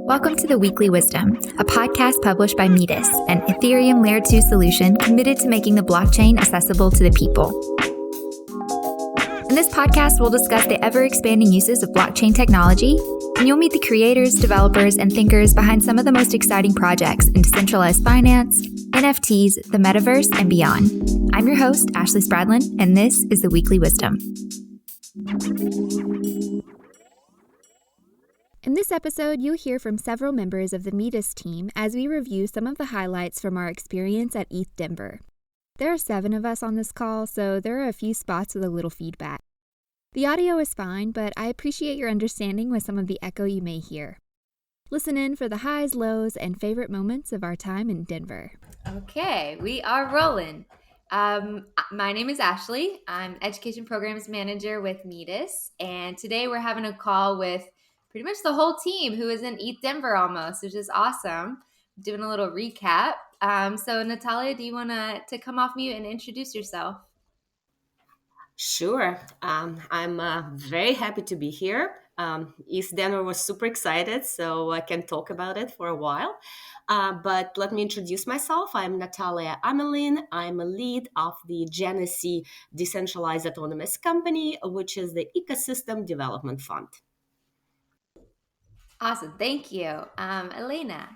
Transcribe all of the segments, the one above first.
Welcome to the Weekly Wisdom, a podcast published by Metis, an Ethereum Layer 2 solution committed to making the blockchain accessible to the people. In this podcast, we'll discuss the ever-expanding uses of blockchain technology, and you'll meet the creators, developers, and thinkers behind some of the most exciting projects in decentralized finance, NFTs, the metaverse, and beyond. I'm your host, Ashley Spradlin, and this is the Weekly Wisdom. In this episode, you'll hear from several members of the Metis team as we review some of the highlights from our experience at ETHDenver. There are 7 of us on this call, so there are a few spots with a little feedback. The audio is fine, but I appreciate your understanding with some of the echo you may hear. Listen in for the highs, lows, and favorite moments of our time in Denver. Okay, we are rolling. My name is Ashley. I'm Education Programs Manager with Metis, and today we're having a call with pretty much the whole team who is in ETHDenver almost, which is awesome. Doing a little recap. So Natalia, do you want to come off mute and introduce yourself? Sure. I'm very happy to be here. ETHDenver was super excited, so I can talk about it for a while. But let me introduce myself. I'm Natalia Amelin. I'm a lead of the Genesee Decentralized Autonomous Company, which is the Ecosystem Development Fund. Awesome. Thank you. Elena.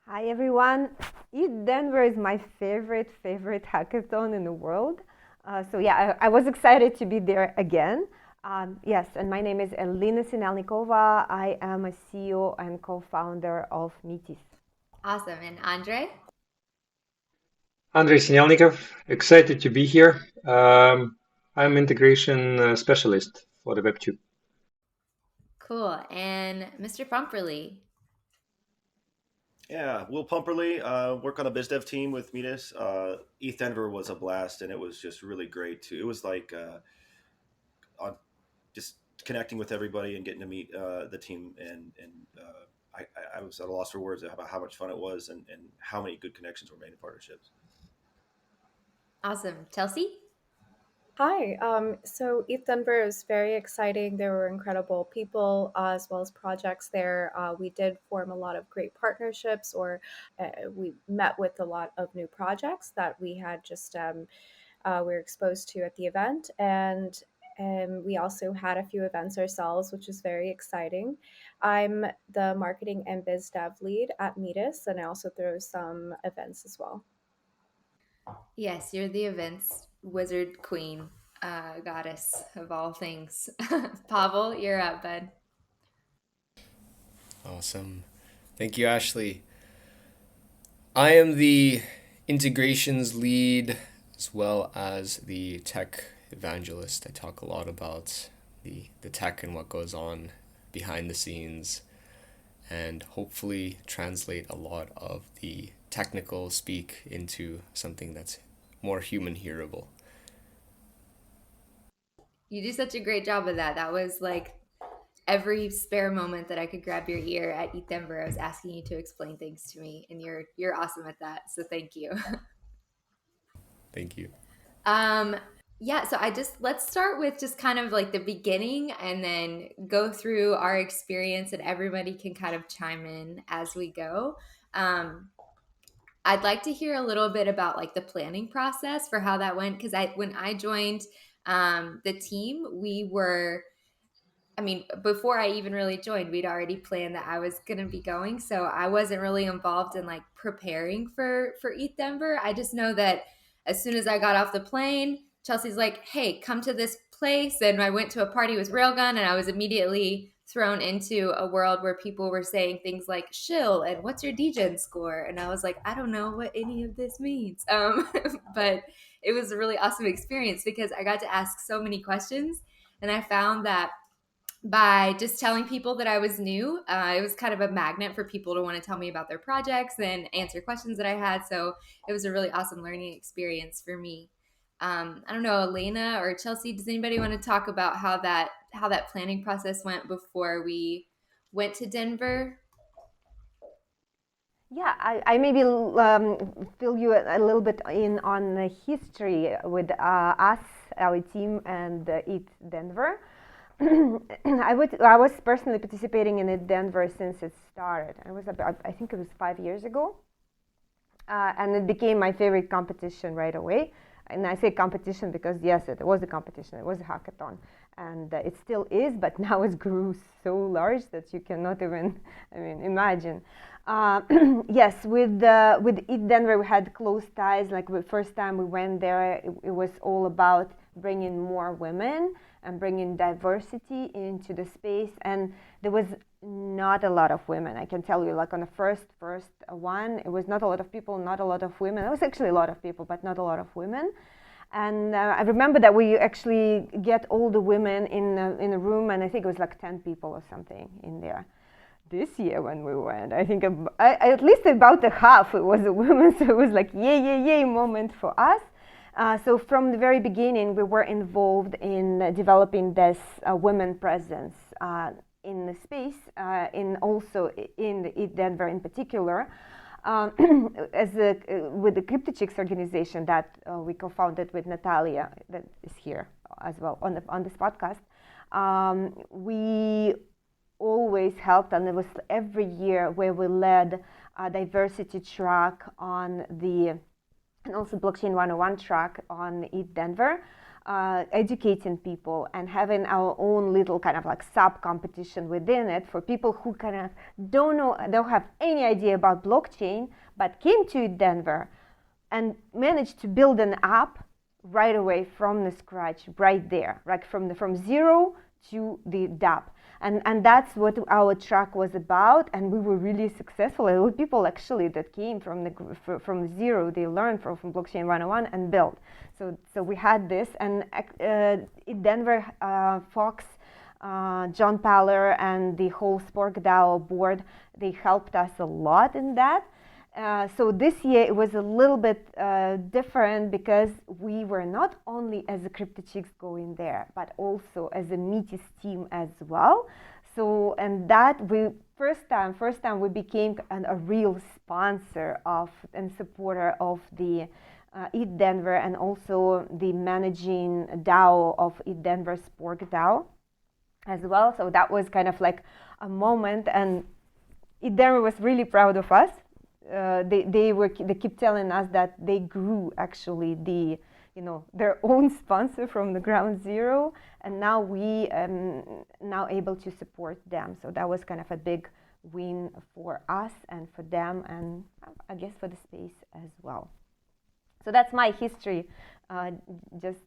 Hi, everyone. ETHDenver is my favorite hackathon in the world. I was excited to be there again. Yes, and my name is Elena Sinelnikova. I am a CEO and co-founder of Metis. Awesome. And Andrei? Andrei Sinelnikov, excited to be here. I'm integration specialist for the Web2. Cool. And Mr. Pumperly? Yeah, Will Pumperly, work on the biz dev team with Metis. ETHDenver was a blast, and it was just really great too. It was like just connecting with everybody and getting to meet the team, and I was at a loss for words about how much fun it was and how many good connections were made in partnerships. Awesome. Chelsea? Hi. So ETHDenver is very exciting. There were incredible people as well as projects there. We did form a lot of great partnerships, or we met with a lot of new projects that we had just were exposed to at the event. And we also had a few events ourselves, which is very exciting. I'm the marketing and biz dev lead at Metis, and I also throw some events as well. Yes, you're the events wizard queen, goddess of all things. Pavel, you're up, bud. Awesome. Thank you, Ashley. I am the integrations lead as well as the tech evangelist. I talk a lot about the tech and what goes on behind the scenes, and hopefully translate a lot of the technical speak into something that's more human hearable. You do such a great job of that. That was like every spare moment that I could grab your ear at ETHDenver, I was asking you to explain things to me, and you're awesome at that. So thank you. Thank you. Yeah, so let's start with just kind of like the beginning and then go through our experience, and everybody can kind of chime in as we go. I'd like to hear a little bit about like the planning process for how that went, because when I joined the team, before I even really joined, we'd already planned that I was going to be going. So I wasn't really involved in like preparing for ETHDenver. I just know that as soon as I got off the plane, Chelsea's like, hey, come to this place. And I went to a party with Railgun, and I was immediately thrown into a world where people were saying things like shill and what's your DGen score? And I was like, I don't know what any of this means. But it was a really awesome experience because I got to ask so many questions, and I found that by just telling people that I was new, it was kind of a magnet for people to want to tell me about their projects and answer questions that I had. So it was a really awesome learning experience for me. I don't know, Elena or Chelsea, does anybody want to talk about how that planning process went before we went to Denver? Yeah, I maybe fill you a little bit in on the history with us, our team, and ETHDenver. I was personally participating in ETHDenver since it started. I think it was 5 years ago, and it became my favorite competition right away. And I say competition because yes, it was a competition. It was a hackathon, and it still is. But now it grew so large that you cannot even, imagine. Yes, with ETHDenver we had close ties. Like the first time we went there, it was all about bringing more women and bringing diversity into the space. And there was not a lot of women. I can tell you, like on the first one, it was not a lot of people, not a lot of women. It was actually a lot of people, but not a lot of women. And I remember that we actually get all the women in a room, and I think it was like 10 people or something in there. This year when we went, I think at least about a half it was a woman, so it was like yay moment for us. So from the very beginning, we were involved in developing this women presence in the space, also in the ETHDenver in particular, with the CryptoChicks organization that we co-founded with Natalia, that is here as well on this podcast. We always helped, and it was every year where we led a diversity track on and also Blockchain 101 track on ETHDenver, educating people and having our own little kind of like sub-competition within it for people who kind of don't have any idea about blockchain, but came to ETHDenver and managed to build an app right away from the scratch, right there, like from zero to the DApp. And that's what our track was about, and we were really successful. There were people actually that came from zero. They learned from Blockchain 101 and built. So we had this, and ETHDenver, Fox, John Paller, and the whole SporkDAO board, they helped us a lot in that. So this year it was a little bit different because we were not only as a CryptoChicks going there, but also as a Metis team as well. So, and that we first time we became a real sponsor of and supporter of the ETHDenver, and also the managing DAO of ETHDenver, SporkDAO as well. So that was kind of like a moment, and ETHDenver was really proud of us. They keep telling us that they grew actually their own sponsor from the ground zero, and now we now able to support them. So that was kind of a big win for us and for them, and I guess for the space as well. So that's my history, just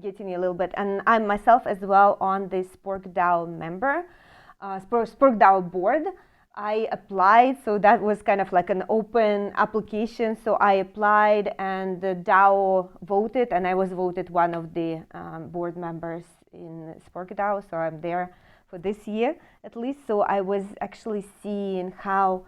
getting a little bit, and I'm myself as well on the SporkDAO member, SporkDAO board. I applied, so that was kind of like an open application. So I applied, and the DAO voted, and I was voted one of the board members in SporkDAO. So I'm there for this year at least. So I was actually seeing how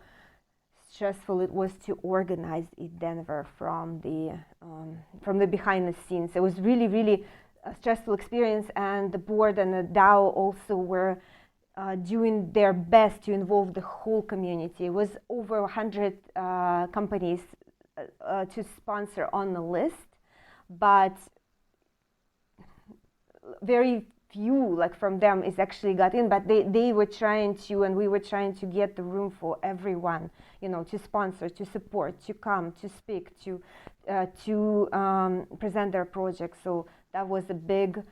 stressful it was to organize ETHDenver from the behind the scenes. It was really, really a stressful experience, and the board and the DAO also were doing their best to involve the whole community. It was over 100 companies to sponsor on the list, but very few like from them is actually got in, but they were trying to, and we were trying to get the room for everyone, to sponsor, to support, to come, to speak, to present their projects. So that was a big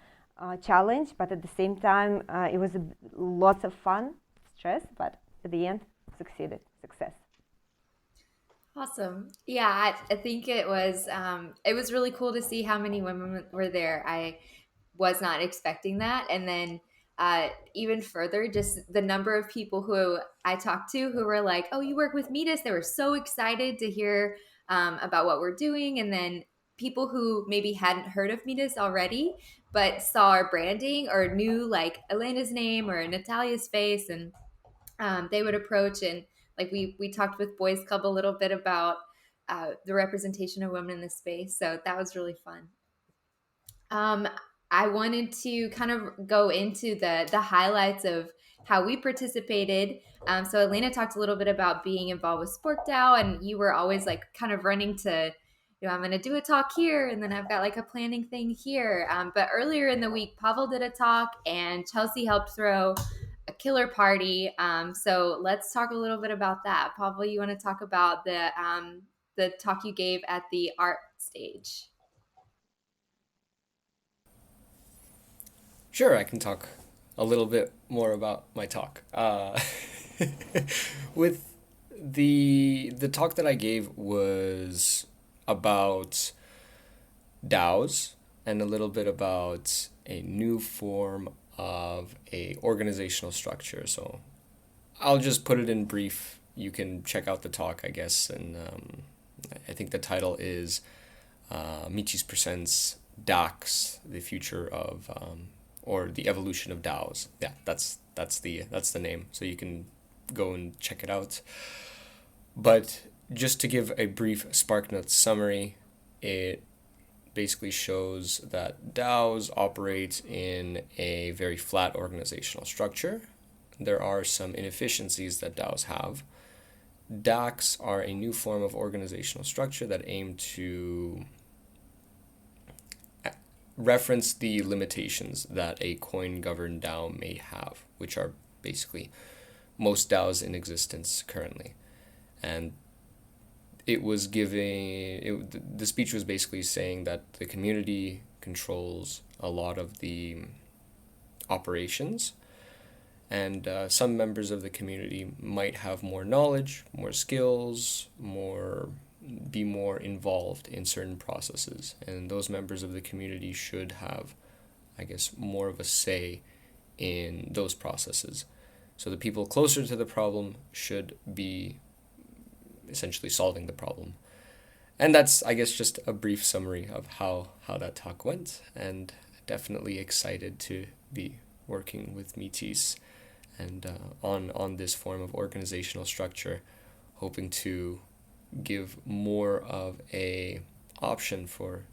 challenge, but at the same time, it was lots of fun, stress, but at the end, success. Awesome. Yeah, I think it was really cool to see how many women were there. I was not expecting that. And then even further, just the number of people who I talked to who were like, oh, you work with Metis. They were so excited to hear about what we're doing. And then people who maybe hadn't heard of Metis already, but saw our branding or knew like Elena's name or Natalia's face, and they would approach, and like we talked with Boys Club a little bit about the representation of women in the space. So that was really fun. I wanted to kind of go into the highlights of how we participated. So Elena talked a little bit about being involved with SporkDAO, and you were always like kind of running to I'm going to do a talk here, and then I've got like a planning thing here. But earlier in the week, Pavel did a talk, and Chelsea helped throw a killer party. So let's talk a little bit about that. Pavel, you want to talk about the talk you gave at the art stage? Sure, I can talk a little bit more about my talk. With the talk that I gave was about DAOs and a little bit about a new form of a organizational structure. So I'll just put it in brief. You can check out the talk, I guess, and I think the title is Metis presents DAOs, the future of or the evolution of DAOs. Yeah, that's the name. So you can go and check it out. But just to give a brief SparkNotes summary, it basically shows that DAOs operate in a very flat organizational structure. There are some inefficiencies that DAOs have. DAOs are a new form of organizational structure that aim to reference the limitations that a coin-governed DAO may have, which are basically most DAOs in existence currently. And the speech was basically saying that the community controls a lot of the operations, and some members of the community might have more knowledge, more skills, be more involved in certain processes, and those members of the community should have, I guess, more of a say in those processes. So the people closer to the problem should be essentially solving the problem. And that's, I guess, just a brief summary of how that talk went, and definitely excited to be working with Metis and on this form of organizational structure, hoping to give more of a option for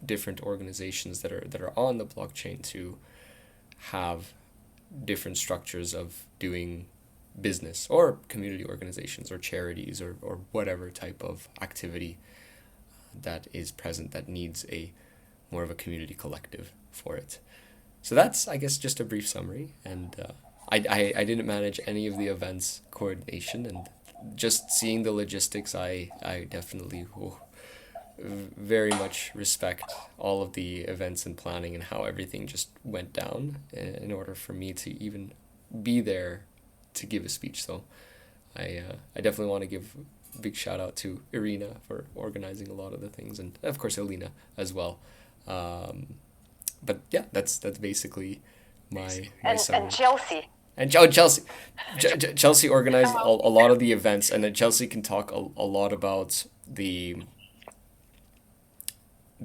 different organizations that are on the blockchain to have different structures of doing business, or community organizations or charities or whatever type of activity that is present that needs a more of a community collective for it. So that's, I guess, just a brief summary, and I didn't manage any of the events coordination, and just seeing the logistics, I definitely very much respect all of the events and planning and how everything just went down in order for me to even be there to give a speech. So I definitely want to give a big shout out to Irina for organizing a lot of the things, and of course Elena as well. But yeah, that's basically my summary. And Chelsea. And Chelsea, Chelsea organized a lot of the events, and then Chelsea can talk a lot about the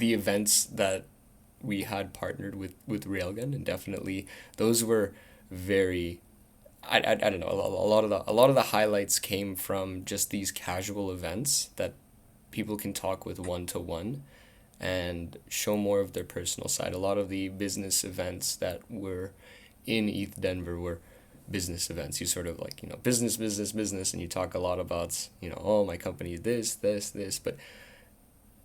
events that we had partnered with Railgun, and definitely those were very, I don't know, a lot of the highlights came from just these casual events that people can talk with one-to-one and show more of their personal side. A lot of the business events that were in ETHDenver were business events. You sort of like, business, and you talk a lot about, oh, my company, this, but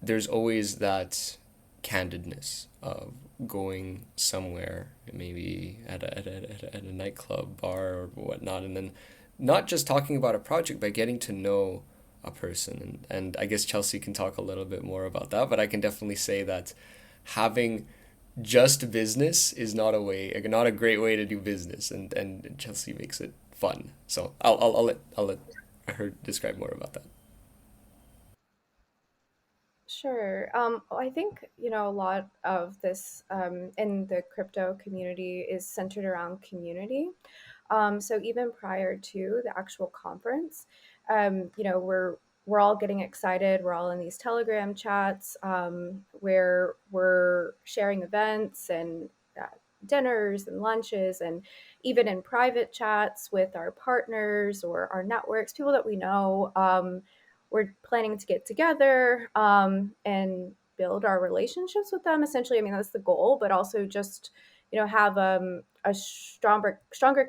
there's always that candidness of going somewhere, maybe at a nightclub, bar, or whatnot, and then not just talking about a project, but getting to know a person. And I guess Chelsea can talk a little bit more about that, but I can definitely say that having just business is not a great way to do business, and Chelsea makes it fun. So I'll let her describe more about that. Sure. I think, a lot of this in the crypto community is centered around community. So even prior to the actual conference, we're all getting excited. We're all in these Telegram chats where we're sharing events and dinners and lunches, and even in private chats with our partners or our networks, people that we know. We're planning to get together and build our relationships with them. Essentially, I mean, that's the goal, but also just, have a stronger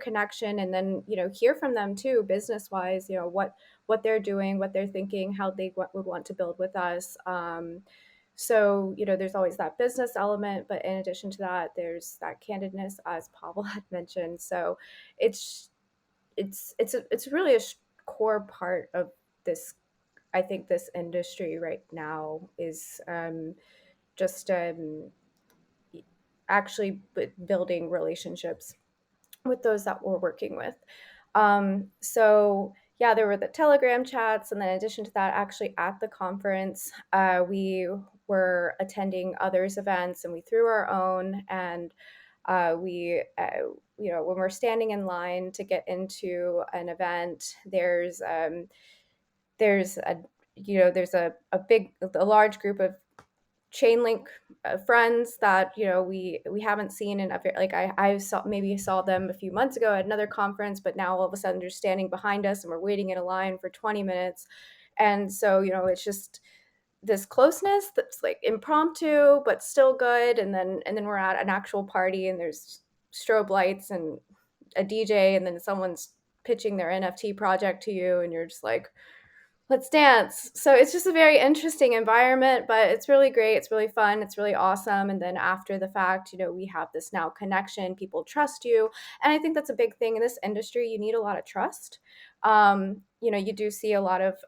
connection, and then hear from them too, business wise, what they're doing, what they're thinking, how they would want to build with us. So there's always that business element, but in addition to that, there's that candidness, as Pavel had mentioned. So it's really a core part of this. I think this industry right now is just actually building relationships with those that we're working with. So yeah, there were the Telegram chats, and then in addition to that, actually at the conference, we were attending others' events, and we threw our own. And we, when we're standing in line to get into an event, there's a large group of chain link friends that we haven't seen in I saw them a few months ago at another conference, but now all of a sudden they're standing behind us and we're waiting in a line for 20 minutes. And so it's just this closeness that's like impromptu but still good. And then we're at an actual party and there's strobe lights and a DJ, and then someone's pitching their NFT project to you and you're just like, let's dance. So it's just a very interesting environment, but it's really great. It's really fun. It's really awesome. And then after the fact, we have this now connection. People trust you. And I think that's a big thing in this industry. You need a lot of trust. You do see a lot of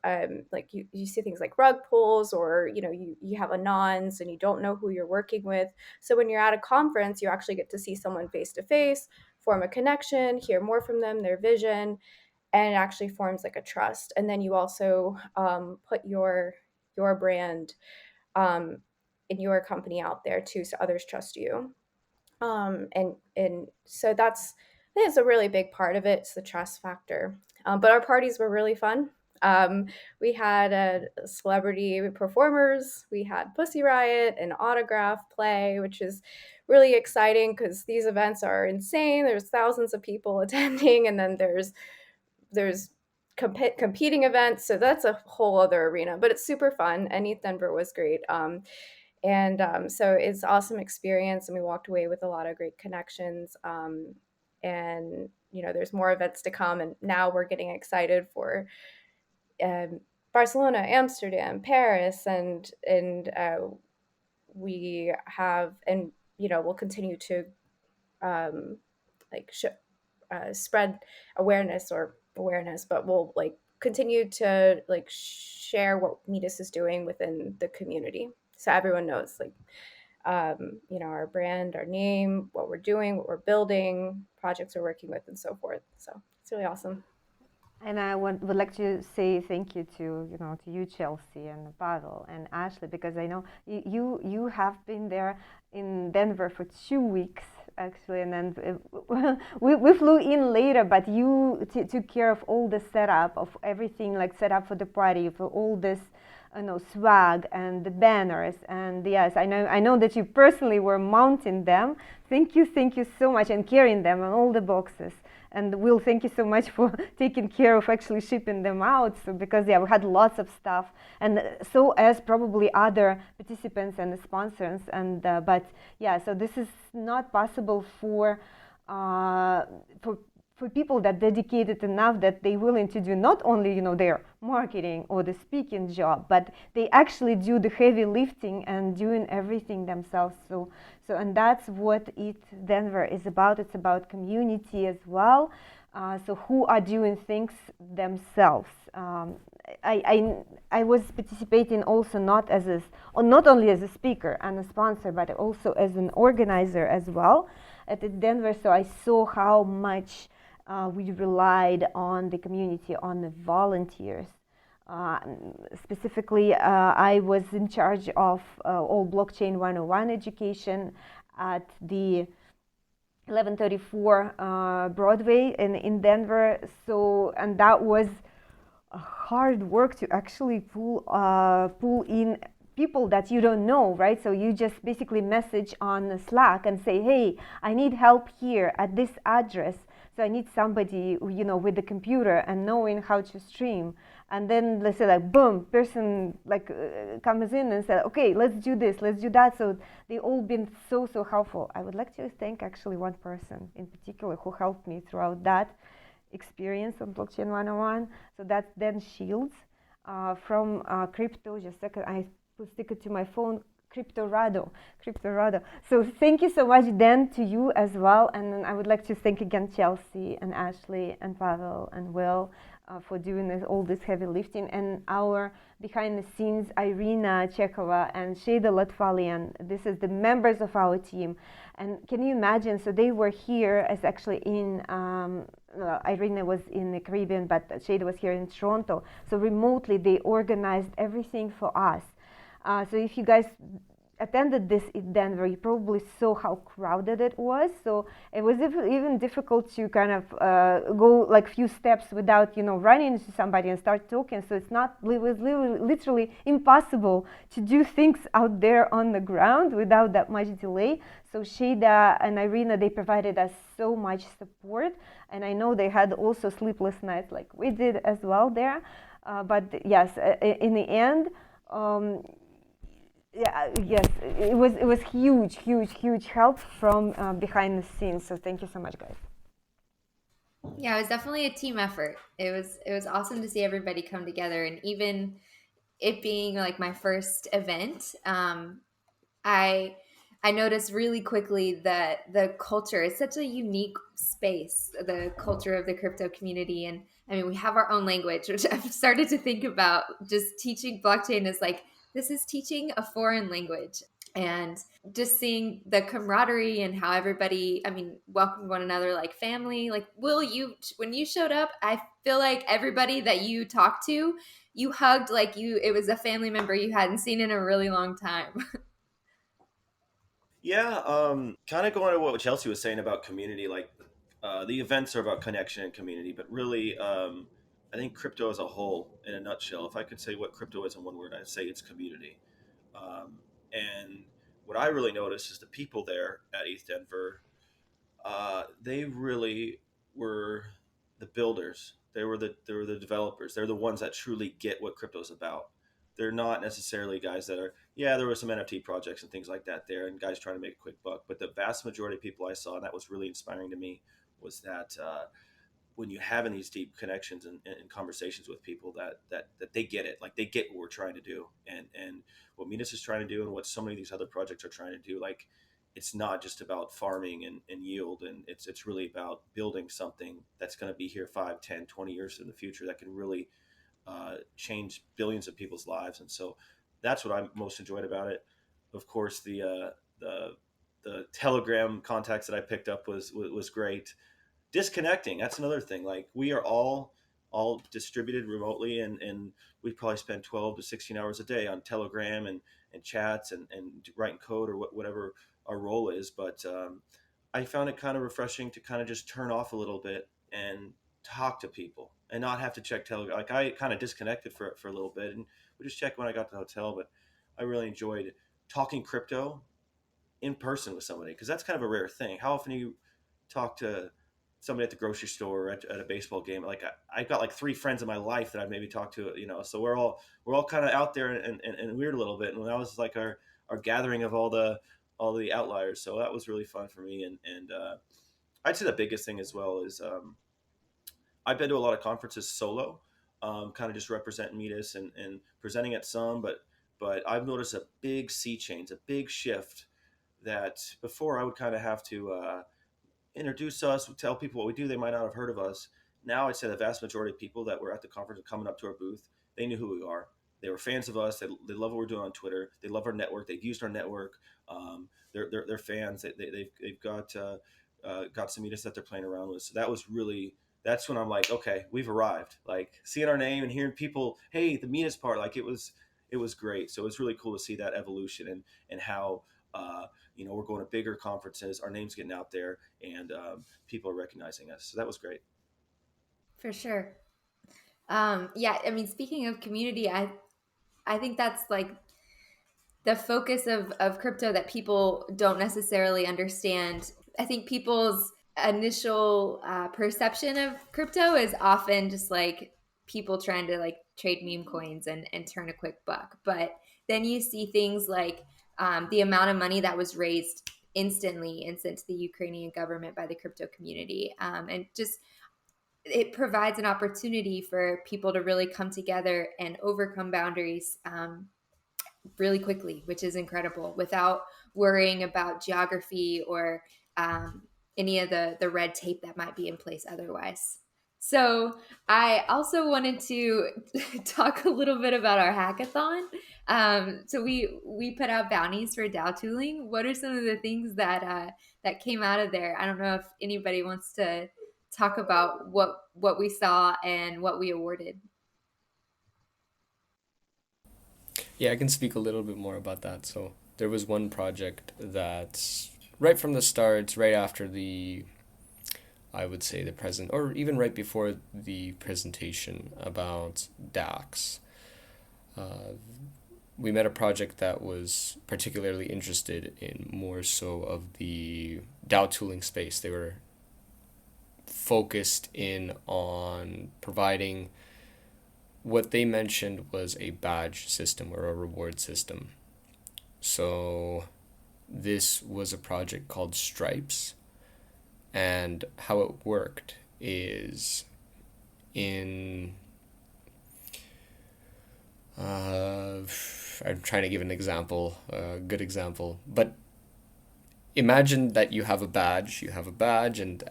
you see things like rug pulls, or you have anons and you don't know who you're working with. So when you're at a conference, you actually get to see someone face to face, form a connection, hear more from them, their vision, and it actually forms like a trust. And then you also put your brand in your company out there too, so others trust you. And so I think it's a really big part of it. It's the trust factor. But our parties were really fun. We had celebrity performers. We had Pussy Riot and Autograph Play, which is really exciting because these events are insane. There's thousands of people attending, and then there's competing events, so that's a whole other arena, but it's super fun. And ETHDenver was great. So it's awesome experience, and we walked away with a lot of great connections. And there's more events to come, and now we're getting excited for Barcelona, Amsterdam, Paris, and we have, and we'll continue to spread awareness, but we'll continue to share what Metis is doing within the community, so everyone knows our brand, our name, what we're doing, what we're building, projects we're working with, and so forth. So it's really awesome. And I would like to say thank you to you, Chelsea, and Pavel and Ashley, because I know you have been there in Denver for 2 weeks actually, and then we flew in later, but you took care of all the setup of everything, set up for the party, for all this swag and the banners. And yes, I know that you personally were mounting them. Thank you so much, and carrying them and all the boxes. And Will, thank you so much for taking care of actually shipping them out. So because we had lots of stuff, and so as probably other participants and the sponsors. And but yeah, so this is not possible for people that dedicated enough that they're willing to do not only their marketing or the speaking job, but they actually do the heavy lifting and doing everything themselves. So and that's what ETHDenver is about. It's about community as well. So who are doing things themselves. I was participating also not only as a speaker and a sponsor, but also as an organizer as well at ETHDenver. So I saw how much we relied on the community, on the volunteers. Specifically, I was in charge of all Blockchain 101 education at the 1134 Broadway in Denver. So, and that was hard work to actually pull in people that you don't know, right? So you just basically message on Slack and say, hey, I need help here at this address. So I need somebody, with the computer and knowing how to stream. And then let's say like, boom, person comes in and said, okay, let's do this, let's do that. So they all been so helpful. I would like to thank actually one person in particular who helped me throughout that experience on Blockchain 101. So that's Dan Shields from Crypto. Just a second, I will stick it to my phone. Cryptorado. So thank you so much, Dan, to you as well. And then I would like to thank again Chelsea and Ashley and Pavel and Will for doing all this heavy lifting. And our behind the scenes, Irina Chekhova and Shada Latvalyan. This is the members of our team. And can you imagine? So they were here as actually in, Irina was in the Caribbean, but Shada was here in Toronto. So remotely, they organized everything for us. So if you guys attended this in Denver, you probably saw how crowded it was. So it was even difficult to kind of go like few steps without, running into somebody and start talking. So it was literally impossible to do things out there on the ground without that much delay. So Shada and Irina, they provided us so much support. And I know they had also sleepless nights like we did as well there. But yes, in the end, yes, it was huge help from behind the scenes. So thank you so much, guys. Yeah, it was definitely a team effort. It was awesome to see everybody come together, and even it being like my first event, I noticed really quickly that the culture is such a unique space, the culture of the crypto community. And I mean, we have our own language, which I've started to think about just teaching blockchain is like, this is teaching a foreign language. And just seeing the camaraderie and how everybody, I mean, welcomed one another like family. Like, when you showed up, I feel like everybody that you talked to, you hugged like it was a family member you hadn't seen in a really long time. Yeah, kind of going to what Chelsea was saying about community, like the events are about connection and community, but really, I think crypto as a whole, in a nutshell, if I could say what crypto is in one word, I'd say it's community. And what I really noticed is the people there at ETHDenver, they really were the builders. They were the developers. They're the ones that truly get what crypto's about. They're not necessarily guys that are, yeah, there were some NFT projects and things like that there and guys trying to make a quick buck. But the vast majority of people I saw, and that was really inspiring to me, was that when you having these deep connections and conversations with people that they get it, like they get what we're trying to do, and what Metis is trying to do, and what so many of these other projects are trying to do. Like, it's not just about farming and yield, and it's really about building something that's going to be here 5, 10, 20 years in the future that can really change billions of people's lives. And so that's what I most enjoyed about it. Of course, the Telegram contacts that I picked up was great. Disconnecting, that's another thing. Like, we are all distributed remotely, and we probably spend 12 to 16 hours a day on Telegram and chats and writing code or whatever our role is. But I found it kind of refreshing to kind of just turn off a little bit and talk to people and not have to check Telegram. Like, I kind of disconnected for a little bit, and we just checked when I got to the hotel. But I really enjoyed talking crypto in person with somebody, because that's kind of a rare thing. How often do you talk to somebody at the grocery store or at a baseball game? Like, I've got like 3 friends in my life that I've maybe talked to, so we're all kind of out there and weird a little bit. And that was like our gathering of all the outliers. So that was really fun for me. And I'd say the biggest thing as well is I've been to a lot of conferences solo, kind of just representing Metis and presenting at some, but I've noticed a big sea change, a big shift, that before I would kind of have to introduce us, tell people what we do. They might not have heard of us. Now I'd say the vast majority of people that were at the conference and coming up to our booth, they knew who we are. They were fans of us. They love what we're doing on Twitter. They love our network. They've used our network. They're fans. They've got some Metis that they're playing around with. So that's when I'm like, okay, we've arrived. Like, seeing our name and hearing people, hey, the Metis part, like it was great. So it's really cool to see that evolution and how we're going to bigger conferences, our name's getting out there, and people are recognizing us. So that was great. For sure. Yeah, I mean, speaking of community, I think that's like the focus of crypto that people don't necessarily understand. I think people's initial perception of crypto is often just like people trying to like trade meme coins and turn a quick buck. But then you see things like the amount of money that was raised instantly and sent to the Ukrainian government by the crypto community. And just it provides an opportunity for people to really come together and overcome boundaries really quickly, which is incredible, without worrying about geography or any of the red tape that might be in place otherwise. So I also wanted to talk a little bit about our hackathon. So we put out bounties for DAO tooling. What are some of the things that came out of there? I don't know if anybody wants to talk about what we saw and what we awarded. Yeah, I can speak a little bit more about that. So there was one project that right from the start, right after the, I would say the present, or even right before the presentation about DAX, we met a project that was particularly interested in more so of the DAO tooling space. They were focused in on providing what they mentioned was a badge system or a reward system. So this was a project called Stripes, and how it worked is in I'm trying to give an example, a good example, but imagine that you have a badge, and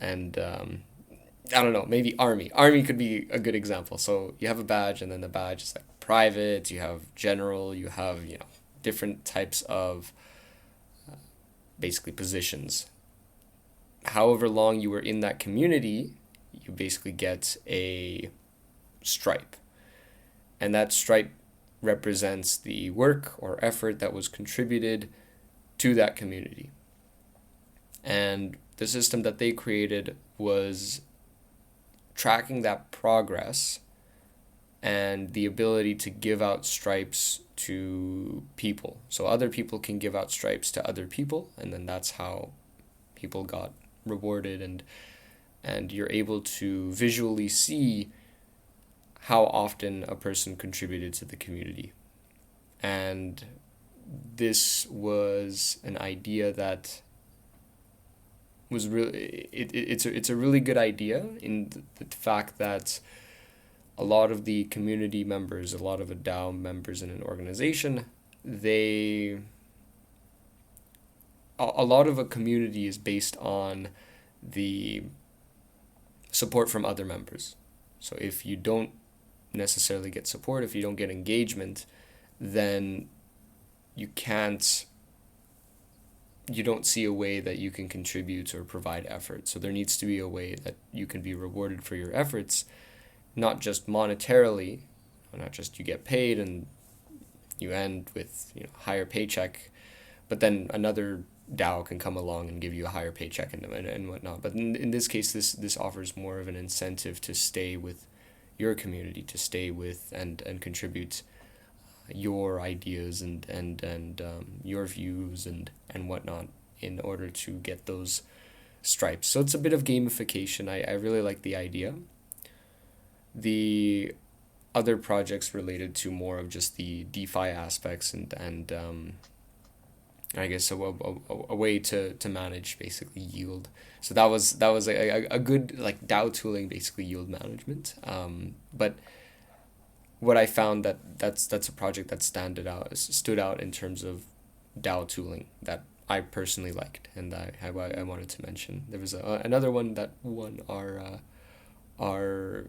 I don't know, maybe Army. Army could be a good example. So you have a badge, and then the badge is like private, you have general, you have, different types of basically positions. However long you were in that community, you basically get a stripe. And that stripe represents the work or effort that was contributed to that community. And the system that they created was tracking that progress and the ability to give out stripes to people. So other people can give out stripes to other people, and then that's how people got rewarded, and you're able to visually see how often a person contributed to the community. And this was an idea that was really it's a really good idea in the fact that a lot of the community members, a lot of DAO members in an organization, a lot of a community is based on the support from other members. So if you don't necessarily get support, if you don't get engagement, then you don't see a way that you can contribute or provide effort. So there needs to be a way that you can be rewarded for your efforts, not just monetarily, not just you get paid and you end with higher paycheck, but then another DAO can come along and give you a higher paycheck and whatnot. But in this case, this offers more of an incentive to stay with your community, to stay with and contribute your ideas and your views and whatnot in order to get those stripes. So it's a bit of gamification. I really like the idea. The other projects related to more of just the DeFi aspects and I guess a way to manage basically yield. So that was a good like DAO tooling, basically yield management. But what I found that's a project that stood out in terms of DAO tooling that I personally liked, and I wanted to mention. There was another one that won our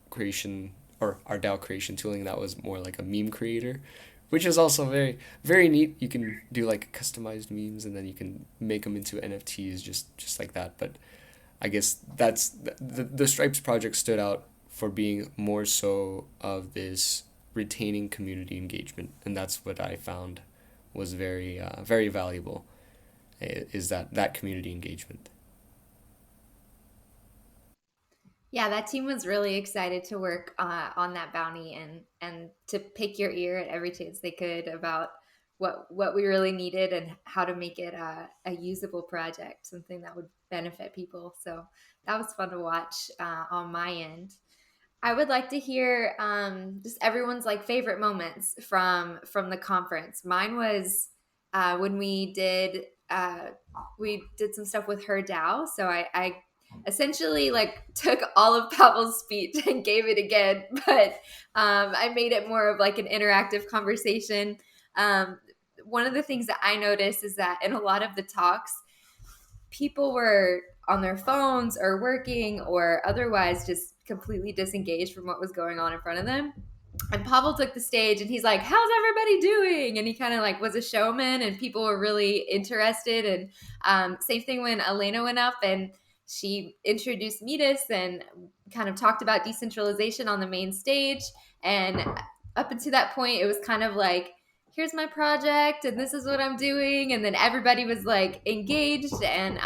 creation or our DAO creation tooling that was more like a meme creator, which is also very, very neat. You can do like customized memes and then you can make them into NFTs just like that. But I guess that's the Stripes project stood out for being more so of this retaining community engagement, and that's what I found was very very valuable, is that community engagement. Yeah, that team was really excited to work on that bounty and to pick your ear at every chance they could about what we really needed and how to make it a usable project, something that would benefit people. So that was fun to watch on my end. I would like to hear just everyone's like favorite moments from the conference. Mine was when we did some stuff with her DAO. So I essentially like took all of Pavel's speech and gave it again, but I made it more of like an interactive conversation. One of the things that I noticed is that in a lot of the talks, people were on their phones or working or otherwise just completely disengaged from what was going on in front of them. And Pavel took the stage and he's like, how's everybody doing? And he kind of like was a showman and people were really interested. And same thing when Elena went up and she introduced Metis and kind of talked about decentralization on the main stage. And up until that point, it was kind of like, here's my project and this is what I'm doing. And then everybody was like engaged. And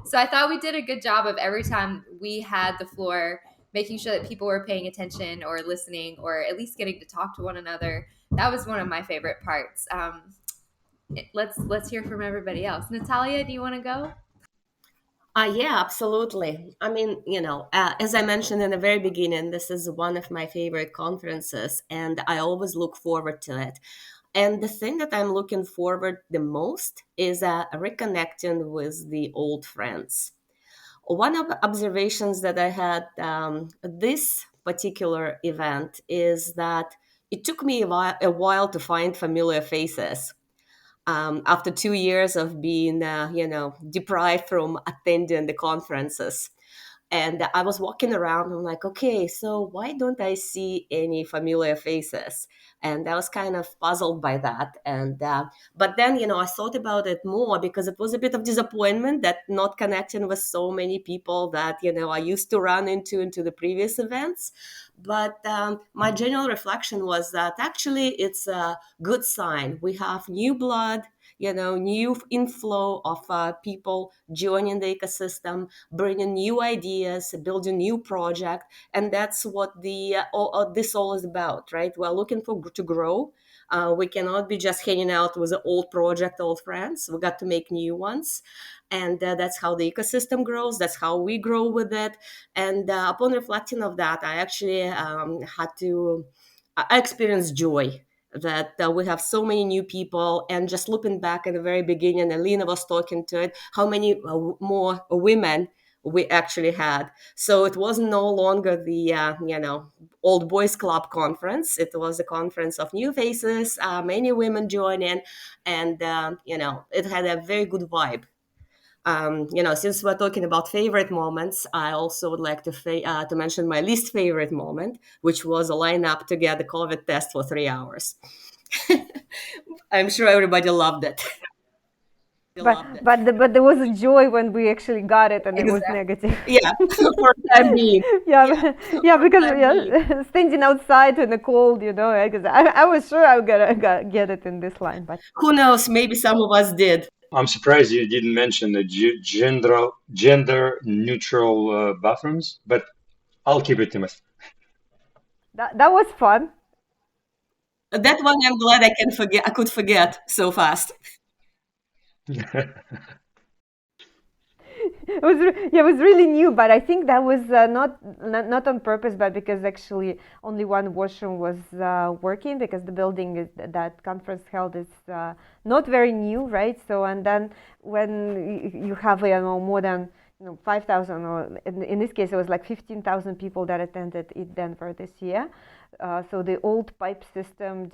so I thought we did a good job of every time we had the floor, making sure that people were paying attention or listening or at least getting to talk to one another. That was one of my favorite parts. Let's hear from everybody else. Natalia, do you want to go? Yeah, absolutely. I mean, as I mentioned in the very beginning, this is one of my favorite conferences, and I always look forward to it. And the thing that I'm looking forward the most is reconnecting with the old friends. One of the observations that I had this particular event is that it took me a while to find familiar faces. After 2 years of being, deprived from attending the conferences. And I was walking around, I'm like, okay, so why don't I see any familiar faces? And I was kind of puzzled by that. And but then, I thought about it more because it was a bit of disappointment that not connecting with so many people that, I used to run into the previous events. But my general reflection was that actually it's a good sign. We have new blood, new inflow of people joining the ecosystem, bringing new ideas, building new project, and that's what this all is about, right? We're looking to grow. We cannot be just hanging out with the old project, old friends. We got to make new ones, and that's how the ecosystem grows. That's how we grow with it. And upon reflecting of that, I actually I experienced joy that we have so many new people. And just looking back at the very beginning, Elena was talking to it, how many more women we actually had. So it was no longer the, old boys club conference. It was a conference of new faces, many women joining, and, it had a very good vibe. Since we're talking about favorite moments, I also would like to mention my least favorite moment, which was a lineup to get the COVID test for 3 hours. I'm sure everybody loved it. But there was a joy when we actually got it and it was negative. Yeah, for the time being. Because standing outside in the cold, because I was sure I was gonna get it in this line, but who knows? Maybe some of us did. I'm surprised you didn't mention the gender neutral bathrooms, but I'll keep it to myself. That was fun. That one I'm glad I could forget so fast. It was really new, but I think that was not on purpose, but because actually only one washroom was working, because the building that conference held is not very new, right? So, and then when you have more than 5,000, or in this case it was like 15,000 people that attended ETHDenver this year. So the old pipe system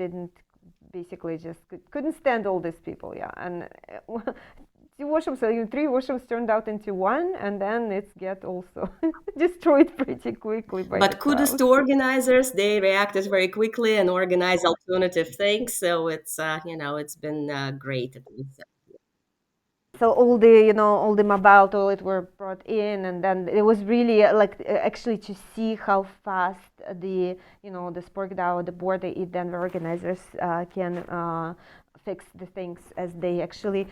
basically just couldn't stand all these people, and two washrooms, so 3 washrooms turned out into one, and then it's get also destroyed pretty quickly. But kudos to organizers; they reacted very quickly and organized alternative things. So it's it's been great. So all the mobile toilets were brought in, and then it was really actually to see how fast the SporkDAO, the board, the ETHDenver organizers can fix the things as they actually,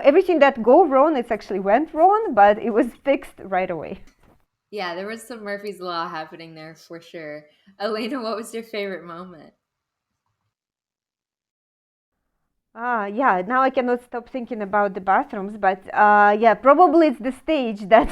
everything that go wrong, it actually went wrong, but it was fixed right away. Yeah, there was some Murphy's Law happening there for sure. Elena, what was your favorite moment? Yeah, now I cannot stop thinking about the bathrooms, but yeah, probably it's the stage that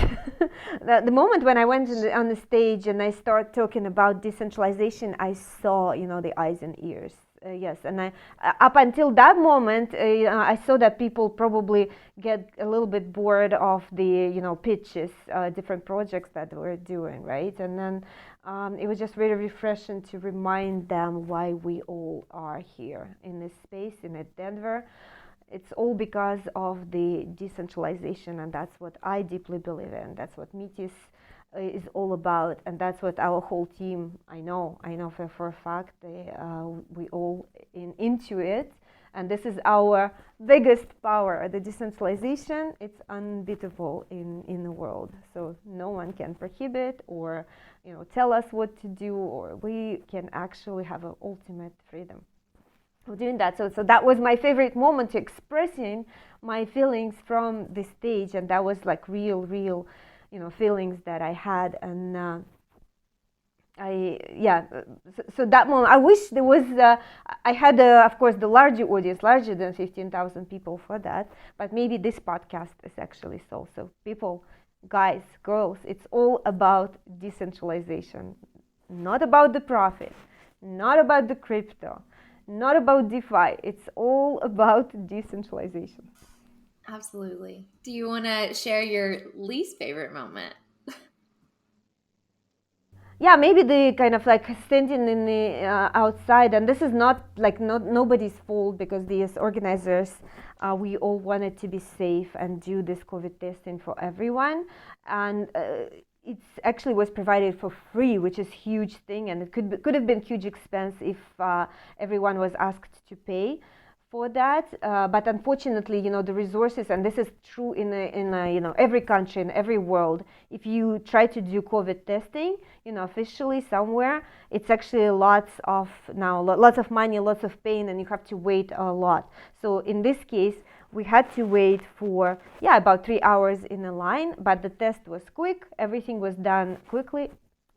the moment when I went on the stage and I start talking about decentralization, I saw, the eyes and ears. Yes, and up until that moment, I saw that people probably get a little bit bored of the, pitches, different projects that we're doing, right? And then it was just very refreshing to remind them why we all are here in this space in ETHDenver. It's all because of the decentralization, and that's what I deeply believe in. That's what Metis is all about, and that's what our whole team, I know for a fact, we all into it. And this is our biggest power. The decentralization, it's unbeatable in the world. So no one can prohibit or tell us what to do, or we can actually have an ultimate freedom of doing that. So that was my favorite moment, to expressing my feelings from the stage, and that was like real feelings that I had. And so that moment, I wish there was, I had, of course, the larger audience, larger than 15,000 people for that, but maybe this podcast is actually so people, guys, girls, it's all about decentralization, not about the profit, not about the crypto, not about DeFi. It's all about decentralization. Absolutely. Do you want to share your least favorite moment? Yeah, maybe the kind of like standing in the outside, and this is not like nobody's fault, because these organizers, we all wanted to be safe and do this COVID testing for everyone, and it actually was provided for free, which is huge thing, and it could have been huge expense if everyone was asked to pay for that, but unfortunately, the resources, and this is true in every country, in every world. If you try to do COVID testing, officially somewhere, it's actually lots of money, lots of pain, and you have to wait a lot. So in this case, we had to wait for about 3 hours in a line, but the test was quick, everything was done quickly,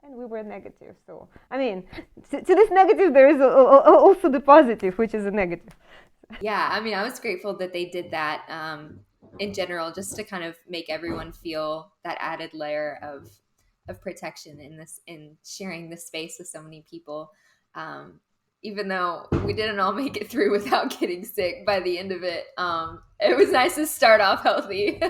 and we were negative. So I mean, to this negative, there is also the positive, which is a negative. Yeah, I mean, I was grateful that they did that in general, just to kind of make everyone feel that added layer of protection in sharing this space with so many people. Even though we didn't all make it through without getting sick by the end of it, it was nice to start off healthy.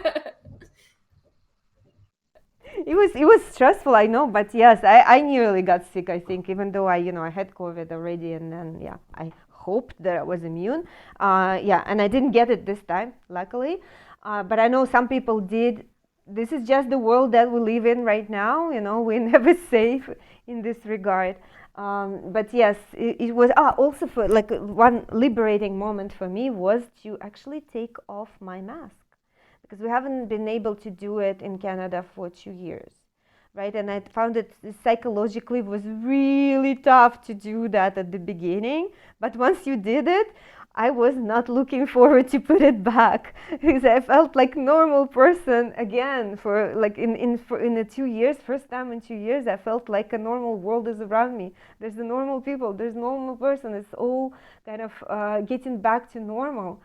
It was stressful, I know, but yes, I nearly got sick, I think, even though I had COVID already, and then I hoped that I was immune. And I didn't get it this time, luckily. But I know some people did. This is just the world that we live in right now. We're never safe in this regard. But yes, it was also for like one liberating moment for me was to actually take off my mask, because we haven't been able to do it in Canada for 2 years, right? And I found it psychologically was really tough to do that at the beginning. But once you did it, I was not looking forward to put it back, because I felt like normal person again for like in the 2 years, first time in 2 years, I felt like a normal world is around me. There's the normal people, there's normal person. It's all kind of getting back to normal.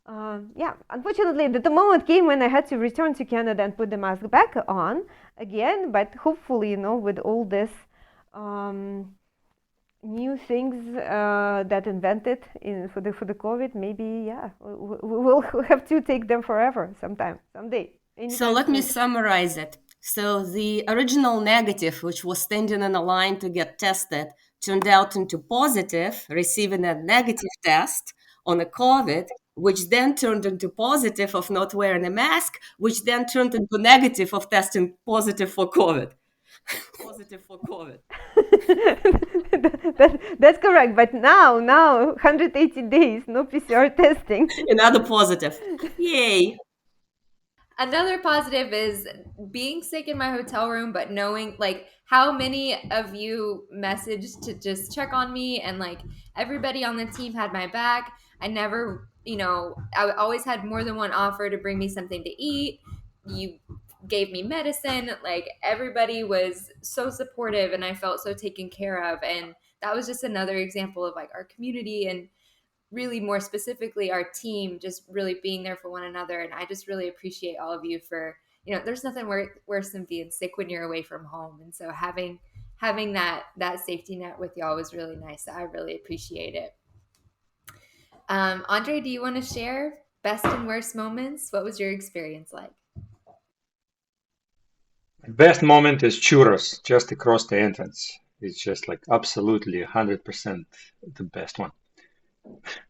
Unfortunately, the moment came when I had to return to Canada and put the mask back on again. But hopefully, with all this new things that invented for the COVID, maybe we'll have to take them forever, someday. So let me summarize it. So the original negative, which was standing in a line to get tested, turned out into positive, receiving a negative test on a COVID, which then turned into positive of not wearing a mask, which then turned into negative of testing positive for COVID. Positive for COVID. That's correct. But now 180 days, no PCR testing. Another positive. Yay. Another positive is being sick in my hotel room, but knowing like how many of you messaged to just check on me, and like everybody on the team had my back. I never, I always had more than one offer to bring me something to eat. You gave me medicine. Like everybody was so supportive, and I felt so taken care of. And that was just another example of like our community and really more specifically our team just really being there for one another. And I just really appreciate all of you for, there's nothing worse than being sick when you're away from home. And so having that safety net with y'all was really nice. I really appreciate it. Andrei, do you want to share best and worst moments? What was your experience like? Best moment is churros just across the entrance. It's just like absolutely 100% the best one.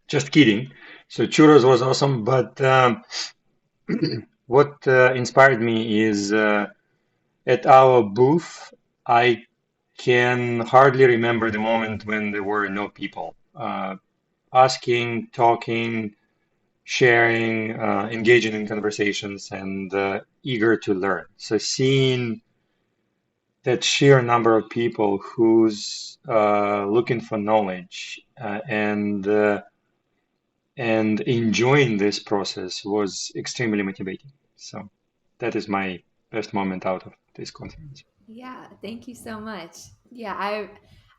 Just kidding. So churros was awesome, but what inspired me is at our booth, I can hardly remember the moment when there were no people. Asking, talking, sharing, engaging in conversations, and eager to learn. So seeing that sheer number of people who's looking for knowledge and enjoying this process was extremely motivating. So that is my best moment out of this conference. Yeah, thank you so much. Yeah,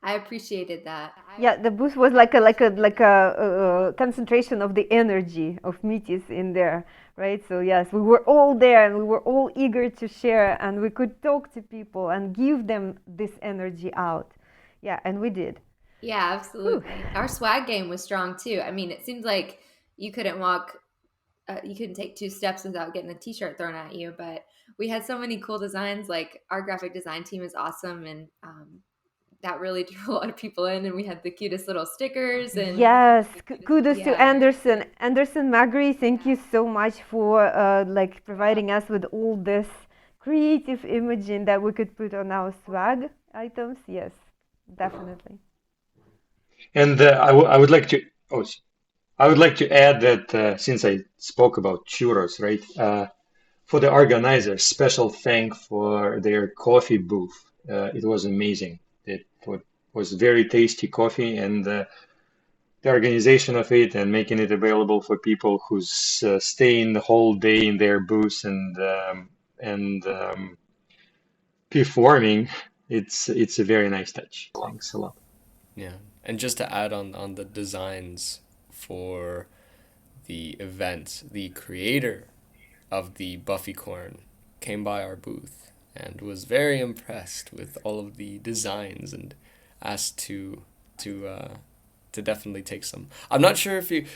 I appreciated that. Yeah, the booth was like a concentration of the energy of Metis in there, right? So yes, we were all there and we were all eager to share, and we could talk to people and give them this energy out. Yeah, and we did. Yeah, absolutely. Our swag game was strong too. I mean, it seemed like you couldn't take 2 steps without getting a t-shirt thrown at you, but we had so many cool designs. Like our graphic design team is awesome, and that really drew a lot of people in, and we had the cutest little stickers. And yes, kudos to Anderson Magri. Thank you so much for providing us with all this creative imaging that we could put on our swag items. Yes, definitely. And I would like to add that since I spoke about churros, right? For the organizers, special thank for their coffee booth. It was amazing. It was very tasty coffee, and the organization of it and making it available for people who's staying the whole day in their booths and performing. It's a very nice touch. Thanks a lot. Yeah, and just to add on the designs for the event, the creator of the Buffycorn came by our booth and was very impressed with all of the designs and asked to definitely take some. I'm not sure if he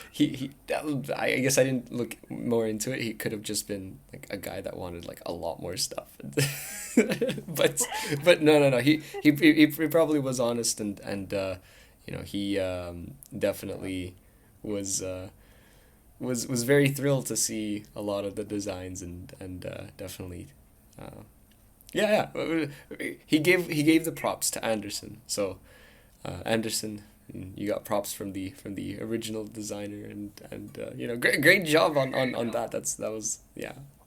I guess I didn't look more into it. He could have just been like a guy that wanted like a lot more stuff. but no. He probably was honest and he definitely was very thrilled to see a lot of the designs and definitely he gave the props to Anderson. So Anderson, you got props from the original designer and great job on that. That was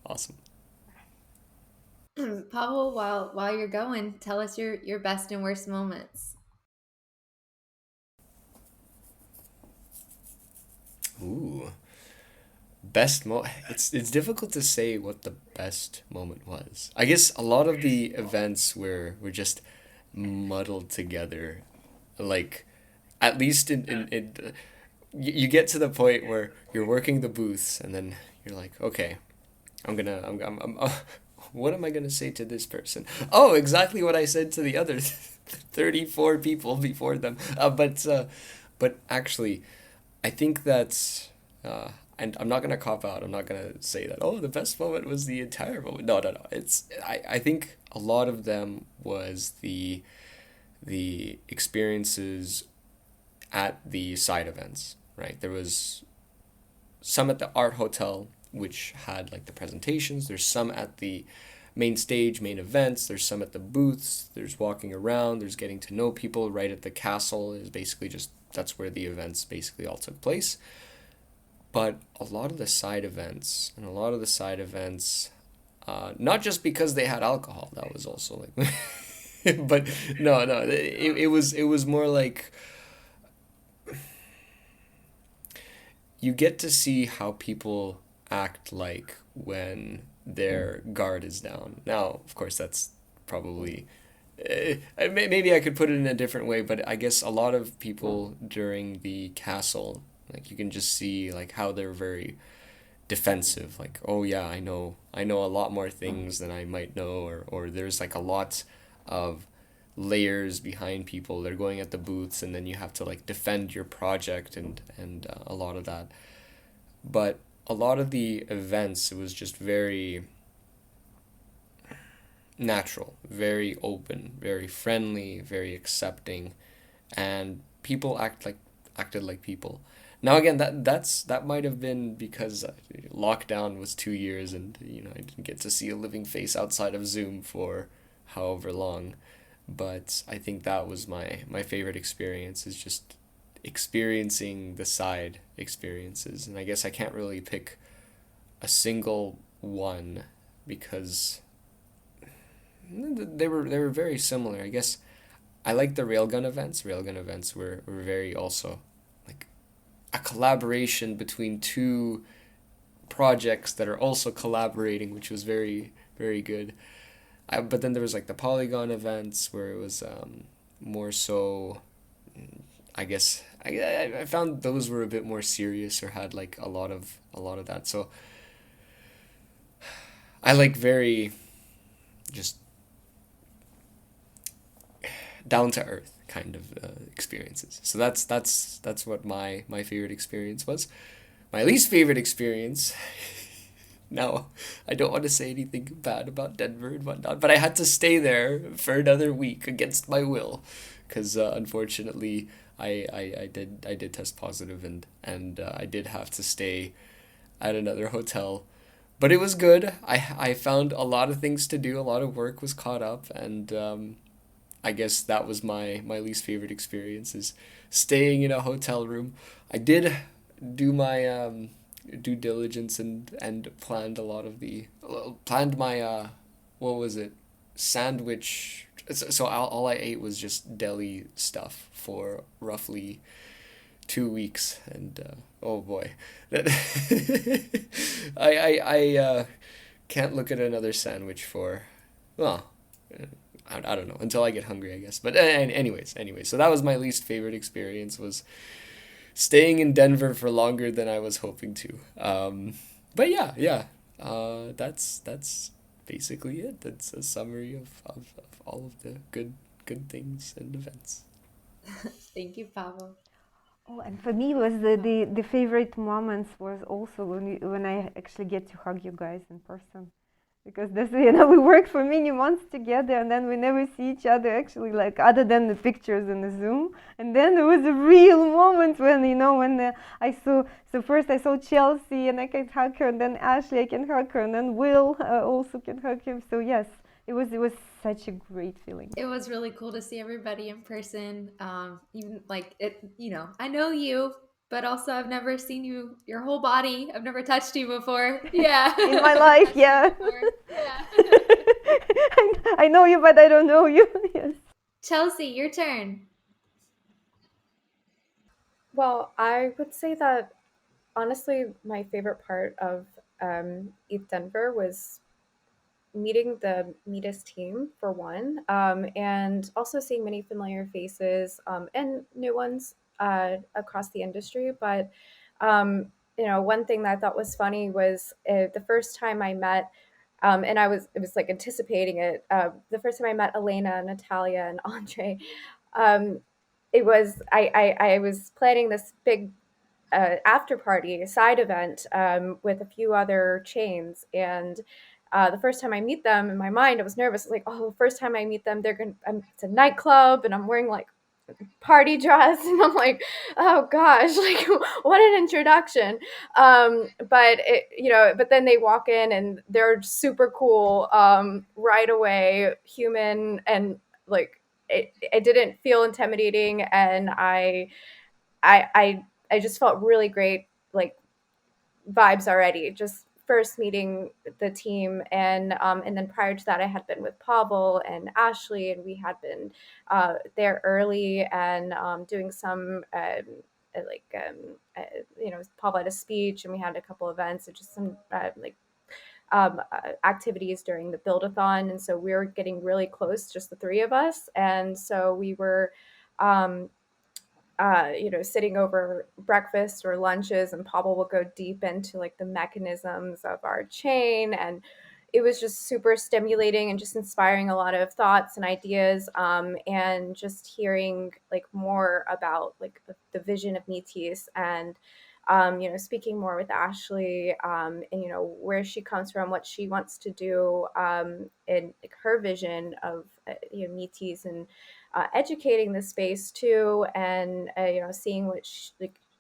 awesome. Pavel, while you're going, tell us your best and worst moments. Ooh. It's difficult to say what the best moment was. I guess a lot of the events were just muddled together. Like at least you get to the point where you're working the booths and then you're like, okay, I'm what am I gonna say to this person? Oh, exactly what I said to the other 34 people before them. But actually, I think that's and I'm not gonna cop out. I'm not gonna say that. Oh, the best moment was the entire moment. No. I think a lot of them was the experiences at the side events. Right, there was some at the art hotel, which had like the presentations. There's some at the main stage, main events. There's some at the booths. There's walking around. There's getting to know people. Right at the castle is basically that's where the events basically all took place. But a lot of the side events, not just because they had alcohol, that was also like, but no, it was more like you get to see how people act like when their guard is down. Now, of course, that's probably maybe I could put it in a different way, but I guess a lot of people during the castle Like you can just see like how they're very defensive. Like, oh yeah, I know a lot more things than I might know, or there's like a lot of layers behind people. They're going at the booths, and then you have to like defend your project and a lot of that. But a lot of the events, it was just very natural, very open, very friendly, very accepting, and people acted like people. Now again, that might have been because lockdown was 2 years, and I didn't get to see a living face outside of Zoom for however long. But I think that was my favorite experience, is just experiencing the side experiences. And I guess I can't really pick a single one because they were very similar. I guess I like the railgun events. Railgun events were very also like a collaboration between two projects that are also collaborating, which was very, very good. But then there was like the Polygon events where it was more so, I guess I found those were a bit more serious or had like a lot of that. So I like very just down to earth kind of experiences. So that's what my favorite experience was. My least favorite experience. Now, I don't want to say anything bad about Denver and whatnot, but I had to stay there for another week against my will, because unfortunately I did test positive, and I did have to stay at another hotel. But it was good. I found a lot of things to do. A lot of work was caught up, and I guess that was my least favorite experience, is staying in a hotel room. I did do my due diligence and planned a lot of planned my what was it, sandwich. So all I ate was just deli stuff for roughly 2 weeks, and oh boy, that I can't look at another sandwich for, well, I don't know, until I get hungry, I guess. But anyways, so that was my least favorite experience, was staying in Denver for longer than I was hoping to. But yeah, that's basically it. That's a summary of all of the good things and events. Thank you, Pavel. Oh, and for me, was the favorite moments was also when I actually get to hug you guys in person, because this we worked for many months together, and then we never see each other actually, like other than the pictures in the Zoom. And then there was a real moment when I saw, so first I saw Chelsea and I can hug her, and then Ashley I can hug her, and then Will also can hug him. So yes, it was such a great feeling. It was really cool to see everybody in person. Even like it, I know you, but also I've never seen your whole body. I've never touched you before. Yeah. In my life, yeah. Yeah. I know you, but I don't know you. Yes. Chelsea, your turn. Well, I would say that honestly, my favorite part of ETHDenver was meeting the Metis team for one, and also seeing many familiar faces and new ones across the industry. But one thing that I thought was funny was the first time I met, and it was like anticipating it. The first time I met Elena, Natalia, and Andrei, um, it was I was planning this big after party, a side event with a few other chains. And the first time I meet them, in my mind, I was nervous. Like, oh, the first time I meet them, it's a nightclub, and I'm wearing like party dress, and I'm like, oh gosh, like what an introduction. But then they walk in and they're super cool right away, human, and like it didn't feel intimidating, and I just felt really great, like vibes already. Just first meeting the team, and then prior to that, I had been with Pavel and Ashley, and we had been there early and doing some Pavel had a speech, and we had a couple events, and just some activities during the build-a-thon, and so we were getting really close, just the three of us, and so we were. sitting over breakfast or lunches, and Pavel will go deep into like the mechanisms of our chain, and it was just super stimulating and just inspiring a lot of thoughts and ideas, and just hearing like more about like the vision of Metis, and speaking more with Ashley, and where she comes from, what she wants to do, and like her vision of Metis, and educating the space too, and seeing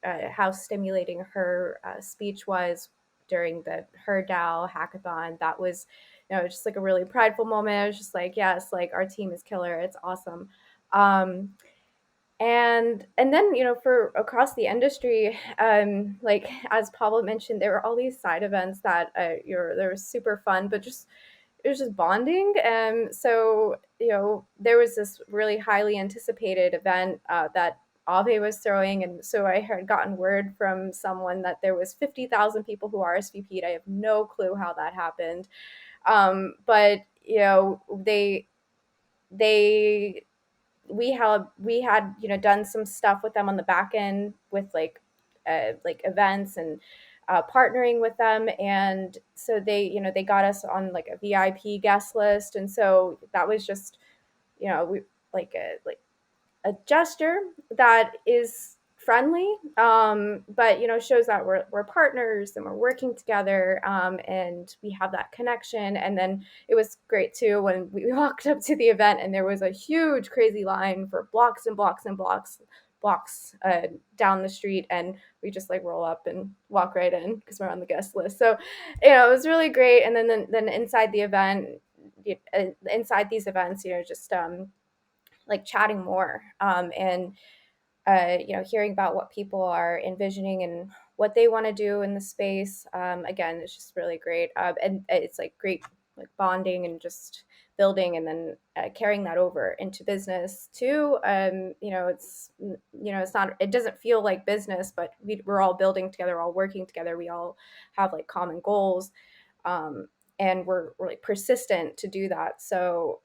how stimulating her speech was during the her DAO hackathon. That was just like a really prideful moment. I was just like, yes, like our team is killer, it's awesome. And then for across the industry, like as Pavel mentioned, there were all these side events that they were super fun, but just it was just bonding. So there was this really highly anticipated event that Ave was throwing, and so I had gotten word from someone that there was 50,000 people who RSVP'd. I have no clue how that happened, but they we had done some stuff with them on the back end with like events and partnering with them, and so they got us on like a VIP guest list, and so that was just we a gesture that is friendly, but shows that we're partners and we're working together, and we have that connection. And then it was great too when we walked up to the event and there was a huge crazy line for blocks and blocks and blocks down the street, and we just like roll up and walk right in because we're on the guest list. So it was really great. And then inside the event, inside these events, just like chatting more, and hearing about what people are envisioning and what they want to do in the space. Again, it's just really great, and it's like great like bonding and just building, and then carrying that over into business too. It's not, it doesn't feel like business, but we're all building together, all working together. We all have like common goals, and we're like persistent to do that. So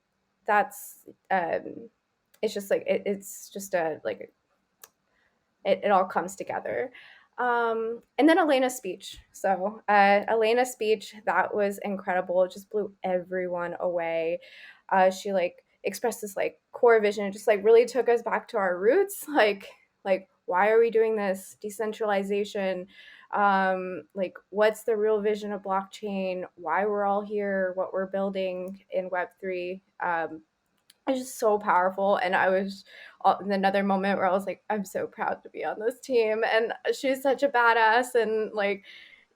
that's it's just like it's just a like it all comes together. And then Elena's speech. So Elena's speech, that was incredible. It just blew everyone away. She like expressed this like core vision. It just like really took us back to our roots. Like why are we doing this? Decentralization. Like what's the real vision of blockchain? Why we're all here? What we're building in Web3. It's just so powerful. And I was in another moment where I was like, I'm so proud to be on this team. And she's such a badass. And like,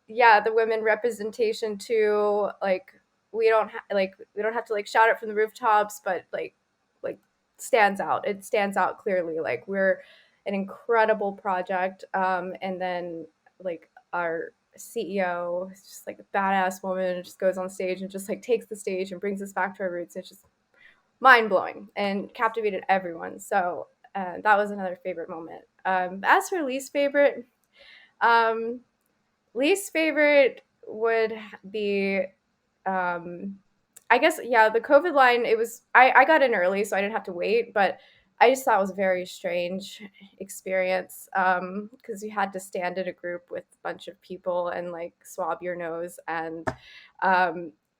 yeah, the women representation too. Like we don't have to like shout it from the rooftops, but like stands out. It stands out clearly. Like we're an incredible project. And then like our CEO is just like a badass woman, just goes on stage and just like takes the stage and brings us back to our roots. It's just mind-blowing and captivated everyone. So that was another favorite moment. As for least favorite would be I guess, yeah, the COVID line. It was I got in early, so I didn't have to wait, but I just thought it was a very strange experience, because you had to stand in a group with a bunch of people and like swab your nose, and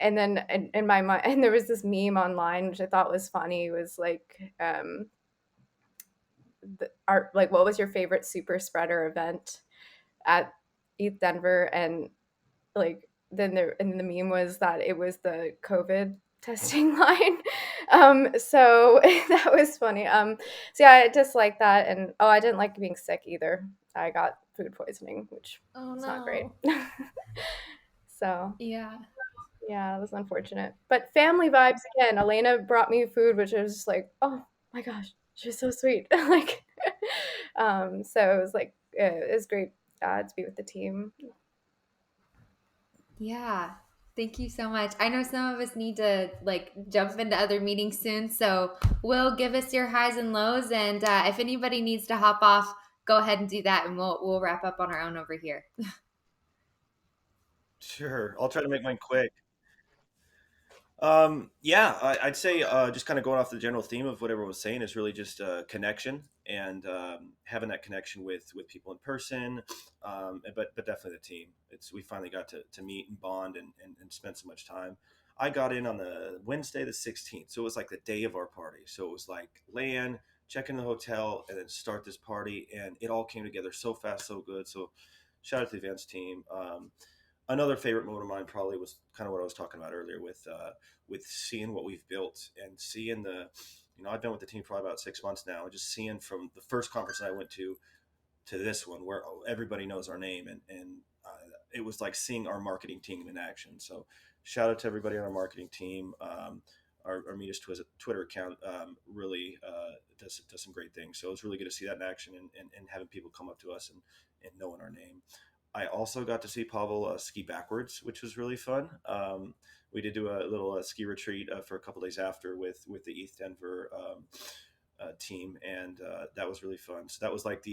then in my mind, and there was this meme online which I thought was funny. It was like like what was your favorite super spreader event at ETHDenver, and like then the meme was that it was the COVID testing line. So that was funny. So yeah, I disliked that, and I didn't like being sick either. I got food poisoning, which is not great. So Yeah. yeah, it was unfortunate. But family vibes again. Elena brought me food, which I was just like, oh my gosh, she's so sweet. Like, so it was like it was great to be with the team. Yeah. Thank you so much. I know some of us need to like jump into other meetings soon, so Will, give us your highs and lows, and if anybody needs to hop off, go ahead and do that, and we'll wrap up on our own over here. Sure, I'll try to make mine quick. I'd say just kind of going off the general theme of what everyone was saying is really just connection and having that connection with people in person, but definitely the team. We finally got to meet and bond and spend so much time. I got in on the Wednesday the 16th, so it was like the day of our party. So it was like land, check in the hotel, and then start this party, and it all came together so fast, so good. So shout out to the events team. Another favorite moment of mine probably was kind of what I was talking about earlier with seeing what we've built and seeing I've been with the team for about 6 months now, and just seeing from the first conference I went to this one where everybody knows our name, and it was like seeing our marketing team in action. So shout out to everybody on our marketing team. Our Metis Twitter account really does some great things. So it's really good to see that in action and having people come up to us and knowing our name. I also got to see Pavel ski backwards, which was really fun. We did do a little ski retreat for a couple days after with the ETHDenver team, and that was really fun. So that was like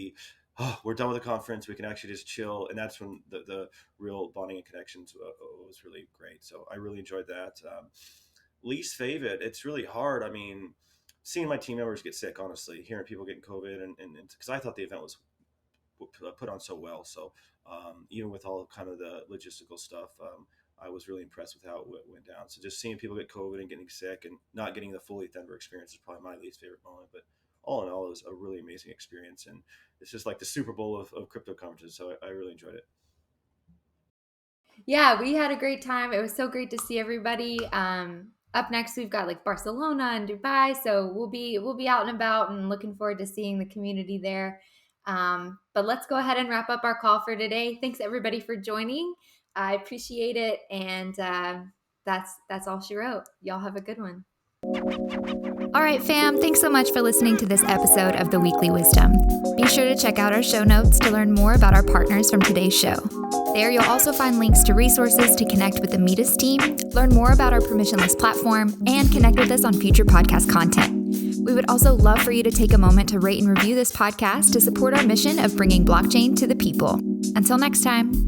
we're done with the conference, we can actually just chill, and that's when the real bonding and connections was really great. So I really enjoyed that. Least favorite, it's really hard. I mean, seeing my team members get sick, honestly, hearing people getting COVID, and because I thought the event was put on so well. So even with all kind of the logistical stuff, I was really impressed with how it went down. So just seeing people get COVID and getting sick and not getting the full ETHDenver experience is probably my least favorite moment. But all in all, it was a really amazing experience. And it's just like the Super Bowl of crypto conferences. So I really enjoyed it. Yeah, we had a great time. It was so great to see everybody. Up next, we've got like Barcelona and Dubai. So we'll be out and about and looking forward to seeing the community there. But let's go ahead and wrap up our call for today. Thanks everybody for joining. I appreciate it. And that's all she wrote. Y'all have a good one. All right, fam, thanks so much for listening to this episode of The Weekly Wisdom. Be sure to check out our show notes to learn more about our partners from today's show. There, you'll also find links to resources to connect with the Metis team, learn more about our permissionless platform, and connect with us on future podcast content. We would also love for you to take a moment to rate and review this podcast to support our mission of bringing blockchain to the people. Until next time.